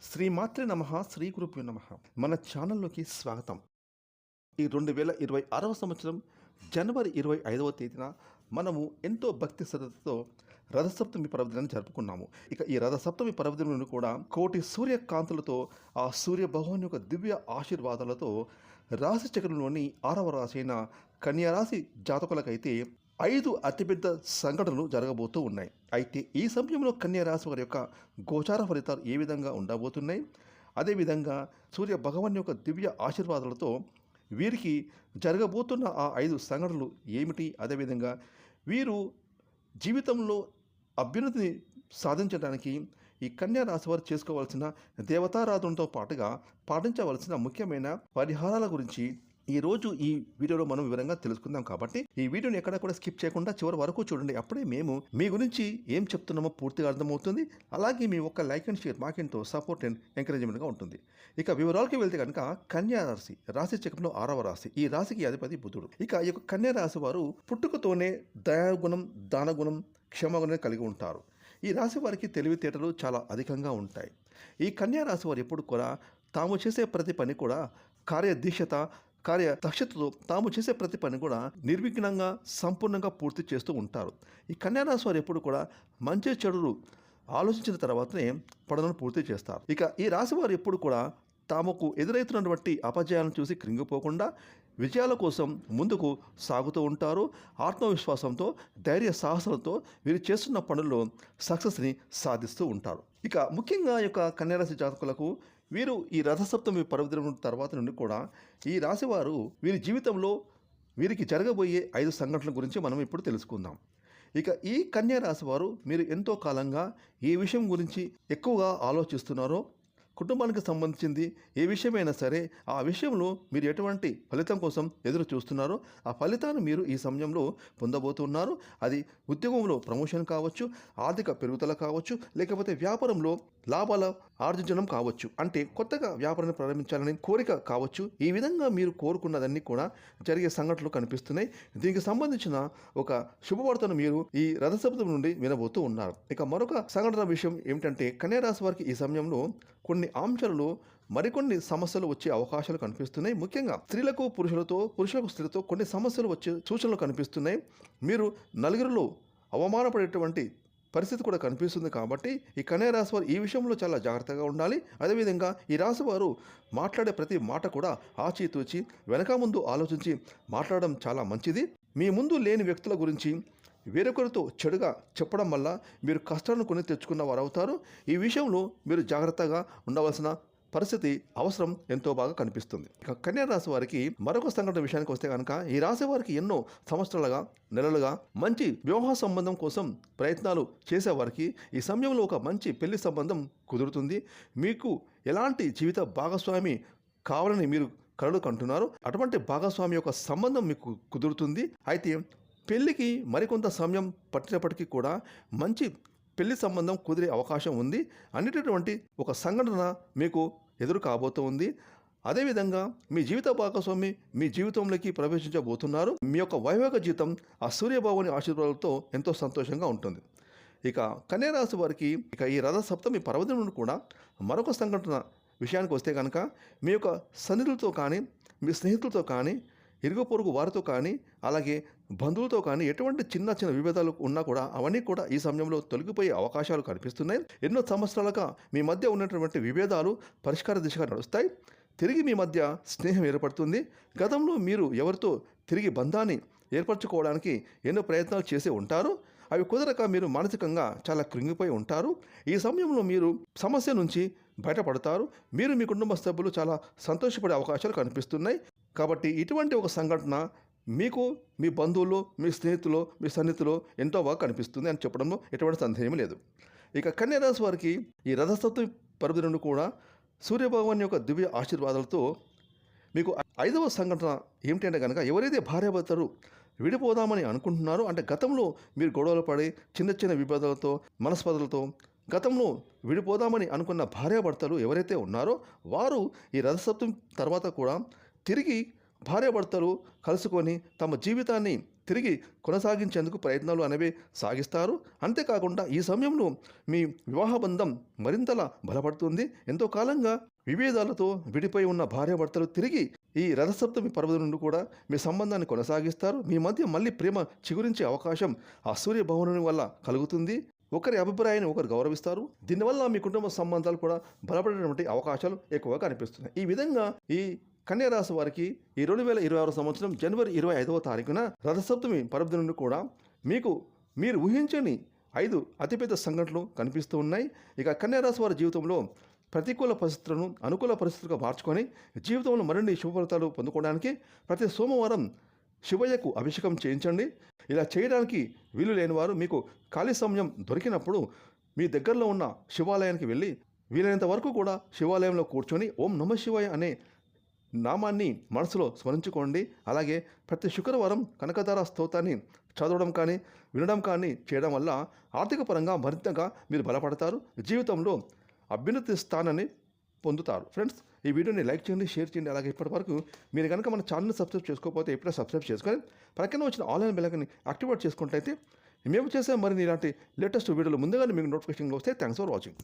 శ్రీమాత్రే నమః శ్రీ గురుభ్యో నమః. మన ఛానల్లోకి స్వాగతం. ఈ 2026వ సంవత్సరం జనవరి 25వ తేదీన మనము ఎంతో భక్తి శ్రద్ధతో రథసప్తమి పర్వదినాన్ని జరుపుకున్నాము. ఇక ఈ రథసప్తమి పర్వదినం కూడా కోటి సూర్యకాంతులతో ఆ సూర్య భగవాన్ యొక్క దివ్య ఆశీర్వాదాలతో రాశి చక్రంలోని 6వ రాశి అయిన కన్యా రాశి జాతకులకైతే 5 అతిపెద్ద సంఘటనలు జరగబోతూ ఉన్నాయి. అయితే ఈ సమయంలో కన్యా రాశి వారి యొక్క గోచార ఫలితాలు ఏ విధంగా ఉండబోతున్నాయి, అదేవిధంగా సూర్య భగవాన్ యొక్క దివ్య ఆశీర్వాదాలతో వీరికి జరగబోతున్న ఆ 5 సంఘటనలు ఏమిటి, అదేవిధంగా వీరు జీవితంలో అభ్యున్నతిని సాధించడానికి ఈ కన్యా రాశి వారు చేసుకోవాల్సిన దేవతారాధనతో పాటుగా పాటించవలసిన ముఖ్యమైన పరిహారాల గురించి ఈరోజు ఈ వీడియోలో మనం వివరంగా తెలుసుకుందాం. కాబట్టి ఈ వీడియోని ఎక్కడ కూడా స్కిప్ చేయకుండా చివరి వరకు చూడండి. అప్పుడే మేము మీ గురించి ఏం చెప్తున్నామో పూర్తిగా అర్థమవుతుంది. అలాగే మీ ఒక్క లైక్ అండ్ షేర్ మాకెంతో సపోర్ట్ అండ్ ఎంకరేజ్మెంట్గా ఉంటుంది. ఇక వివరాలకి వెళ్తే కనుక కన్యా రాశి రాశి చక్రంలో 6వ రాశి, ఈ రాశికి అధిపతి బుధుడు. ఇక ఈ యొక్క కన్యా రాశి వారు పుట్టుకతోనే దయాగుణం, దానగుణం, క్షమాగుణం కలిగి ఉంటారు. ఈ రాశి వారికి తెలివితేటలు చాలా అధికంగా ఉంటాయి. ఈ కన్యా రాశి వారు ఎప్పుడు కూడా తాము చేసే ప్రతి పని కూడా కార్యదీక్షత, కార్యదక్షతతో తాము చేసే ప్రతి పని కూడా నిర్విఘ్నంగా సంపూర్ణంగా పూర్తి చేస్తూ ఉంటారు. ఈ కన్యా రాశి వారు ఎప్పుడు కూడా మంచి చెడులు ఆలోచించిన తర్వాతనే పనులను పూర్తి చేస్తారు. ఇక ఈ రాశి వారు ఎప్పుడు కూడా తాముకు ఎదురవుతున్నటువంటి అపజయాలను చూసి కృంగిపోకుండా విజయాల కోసం ముందుకు సాగుతూ ఉంటారు. ఆత్మవిశ్వాసంతో, ధైర్య సాహసాలతో వీరు చేస్తున్న పనుల్లో సక్సెస్ని సాధిస్తూ ఉంటారు. ఇక ముఖ్యంగా ఈ యొక్క కన్యా రాశి జాతకులకు వీరు ఈ రథసప్తమి పర్వదినం తర్వాత నుండి కూడా ఈ రాశివారు వీరి జీవితంలో వీరికి జరగబోయే 5 సంఘటనల గురించి మనం ఇప్పుడు తెలుసుకుందాం. ఇక ఈ కన్యా రాశి వారు మీరు ఎంతో కాలంగా ఏ విషయం గురించి ఎక్కువగా ఆలోచిస్తున్నారో, కుటుంబానికి సంబంధించింది ఏ విషయమైనా సరే ఆ విషయంలో మీరు ఎటువంటి ఫలితం కోసం ఎదురు చూస్తున్నారో ఆ ఫలితాన్ని మీరు ఈ సమయంలో పొందబోతున్నారు. అది ఉద్యోగంలో ప్రమోషన్ కావచ్చు, ఆర్థిక పెరుగుదల కావచ్చు, లేకపోతే వ్యాపారంలో లాభాల ఆర్జించడం కావచ్చు, అంటే కొత్తగా వ్యాపారాన్ని ప్రారంభించాలని కోరిక కావచ్చు. ఈ విధంగా మీరు కోరుకున్నదన్నీ కూడా జరిగే సంఘటనలు కనిపిస్తున్నాయి. దీనికి సంబంధించిన ఒక శుభవార్తను మీరు ఈ రథసప్తమి నుండి వినబోతూ ఉన్నారు. ఇక మరొక సంఘటన విషయం ఏమిటంటే కన్యా రాశి వారికి ఈ సమయంలో కొన్ని అంశాలలో మరికొన్ని సమస్యలు వచ్చే అవకాశాలు కనిపిస్తున్నాయి. ముఖ్యంగా స్త్రీలకు పురుషులకు స్త్రీలతో కొన్ని సమస్యలు వచ్చే సూచనలు కనిపిస్తున్నాయి. మీరు నలుగురిలో అవమానపడేటువంటి పరిస్థితి కూడా కనిపిస్తుంది. కాబట్టి ఈ కన్యా రాశి వారు ఈ విషయంలో చాలా జాగ్రత్తగా ఉండాలి. అదేవిధంగా ఈ రాశి వారు మాట్లాడే ప్రతి మాట కూడా ఆచితూచి వెనక ముందు ఆలోచించి మాట్లాడడం చాలా మంచిది. మీ ముందు లేని వ్యక్తుల గురించి వేరొకరితో చెడుగా చెప్పడం వల్ల మీరు కష్టాలను కొని తెచ్చుకున్న వారు అవుతారు. ఈ విషయంలో మీరు జాగ్రత్తగా ఉండవలసిన పరిస్థితి అవసరం ఎంతో బాగా కనిపిస్తుంది. ఇక కన్యా రాశి వారికి మరొక సంఘటన విషయానికి వస్తే కనుక ఈ రాశి వారికి ఎన్నో సంవత్సరాలుగా, నెలలుగా మంచి వివాహ సంబంధం కోసం ప్రయత్నాలు చేసేవారికి ఈ సమయంలో ఒక మంచి పెళ్లి సంబంధం కుదురుతుంది. మీకు ఎలాంటి జీవిత భాగస్వామి కావాలని మీరు కలలు కంటున్నారు, అటువంటి భాగస్వామి యొక్క సంబంధం మీకు కుదురుతుంది. అయితే పెళ్లికి మరికొంత సమయం పట్టినప్పటికీ కూడా మంచి పెళ్లి సంబంధం కుదిరే అవకాశం ఉంది. అనేటటువంటి ఒక సంఘటన మీకు ఎదురు కాబోతూ ఉంది. అదేవిధంగా మీ జీవిత భాగస్వామి మీ జీవితంలోకి ప్రవేశించబోతున్నారు. మీ యొక్క వైవాహిక జీవితం ఆ సూర్యభగవాని ఆశీర్వాదాలతో ఎంతో సంతోషంగా ఉంటుంది. ఇక కన్యా రాశి వారికి ఇక ఈ రథ సప్తమి పర్వదినం నుండి కూడా మరొక సంఘటన విషయానికి వస్తే కనుక మీ యొక్క సన్నిధులతో కానీ, మీ స్నేహితులతో కానీ, ఇరుగు పొరుగు వారితో కానీ, అలాగే బంధువులతో కానీ ఎటువంటి చిన్న చిన్న విభేదాలు ఉన్నా కూడా అవన్నీ కూడా ఈ సమయంలో తొలగిపోయే అవకాశాలు కనిపిస్తున్నాయి. ఎన్నో సంవత్సరాలుగా మీ మధ్య ఉన్నటువంటి విభేదాలు పరిష్కార దిశగా నడుస్తాయి. తిరిగి మీ మధ్య స్నేహం ఏర్పడుతుంది. గతంలో మీరు ఎవరితో తిరిగి బంధాన్ని ఏర్పరచుకోవడానికి ఎన్నో ప్రయత్నాలు చేసే ఉంటారు. అవి కుదరక మీరు మానసికంగా చాలా కృంగిపోయి ఉంటారు. ఈ సమయంలో మీరు సమస్య నుంచి బయటపడతారు. మీరు మీ కుటుంబ సభ్యులు చాలా సంతోషపడే అవకాశాలు కనిపిస్తున్నాయి. కాబట్టి ఇటువంటి ఒక సంఘటన మీకు మీ బంధువులు, మీ స్నేహితులు, మీ సన్నిహితులు ఎంతో బాగా కనిపిస్తుంది అని చెప్పడంలో ఎటువంటి సందేహం లేదు. ఇక కన్యా రాశి వారికి ఈ రథసప్తమి పర్వదినం కూడా సూర్యభగవాన్ యొక్క దివ్య ఆశీర్వాదాలతో మీకు 5వ సంఘటన ఏమిటంటే కనుక ఎవరైతే భార్యాభర్తలు విడిపోదామని అనుకుంటున్నారో, అంటే గతంలో మీరు గొడవలు పడి చిన్న చిన్న విభేదాలతో, మనస్పర్ధలతో గతంలో విడిపోదామని అనుకున్న భార్యాభర్తలు ఎవరైతే ఉన్నారో వారు ఈ రథసప్తమి తర్వాత కూడా తిరిగి భార్యాభర్తలు కలుసుకొని తమ జీవితాన్ని తిరిగి కొనసాగించేందుకు ప్రయత్నాలు అనేవి సాగిస్తారు. అంతేకాకుండా ఈ సమయంలో మీ వివాహ బంధం మరింతలా బలపడుతుంది. ఎంతో కాలంగా విభేదాలతో విడిపోయి ఉన్న భార్యాభర్తలు తిరిగి ఈ రథసప్తమి పర్వదినం నుండి కూడా మీ సంబంధాన్ని కొనసాగిస్తారు. మీ మధ్య మళ్ళీ ప్రేమ చిగురించే అవకాశం ఆ సూర్య భవనం వల్ల కలుగుతుంది. ఒకరి అభిప్రాయాన్ని ఒకరు గౌరవిస్తారు. దీనివల్ల మీ కుటుంబ సంబంధాలు కూడా బలపడేటువంటి అవకాశాలు ఎక్కువగా కనిపిస్తున్నాయి. ఈ విధంగా ఈ కన్యా రాశి వారికి ఈ 2026 సంవత్సరం జనవరి 25వ తారీఖున రథసప్తమి పర్వదినం నుండి కూడా మీరు ఊహించని 5 అతిపెద్ద సంఘటనలు కనిపిస్తూ ఉన్నాయి. ఇక కన్యా రాశి వారి జీవితంలో ప్రతికూల పరిస్థితులను అనుకూల పరిస్థితులుగా మార్చుకొని జీవితంలో మరిన్ని శుభ ఫలితాలు పొందుకోవడానికి ప్రతి సోమవారం శివయ్యకు అభిషేకం చేయించండి. ఇలా చేయడానికి వీలు లేని వారు మీకు ఖాళీ సమయం దొరికినప్పుడు మీ దగ్గరలో ఉన్న శివాలయానికి వెళ్ళి వీలైనంత వరకు కూడా శివాలయంలో కూర్చొని ఓం నమః శివాయ అనే నామాన్ని మనసులో స్మరించుకోండి. అలాగే ప్రతి శుక్రవారం కనకధార స్తోత్రాన్ని చదవడం కానీ వినడం కానీ చేయడం వల్ల ఆర్థిక పరంగా మరింతగా మీరు బలపడతారు. జీవితంలో అభ్యున్నతి స్థానాన్ని పొందుతారు. ఫ్రెండ్స్, ఈ వీడియోని లైక్ చేయండి, షేర్ చేయండి. అలాగే ఇప్పటి వరకు మీరు కనుక మన ఛానల్ని సబ్స్క్రైబ్ చేసుకోకపోతే ఎప్పుడైనా సబ్స్క్రైబ్ చేసుకొని పక్కన వచ్చిన ఆన్లైన్ బెల్ ఐకాన్ని యాక్టివేట్ చేసుకుంటే మేము చేసే మరిన్ని ఇలాంటి లేటెస్ట్ వీడియోలు ముందుగానే మీకు నోటిఫికేషన్గా వస్తే థ్యాంక్స్ ఫర్ వాచింగ్.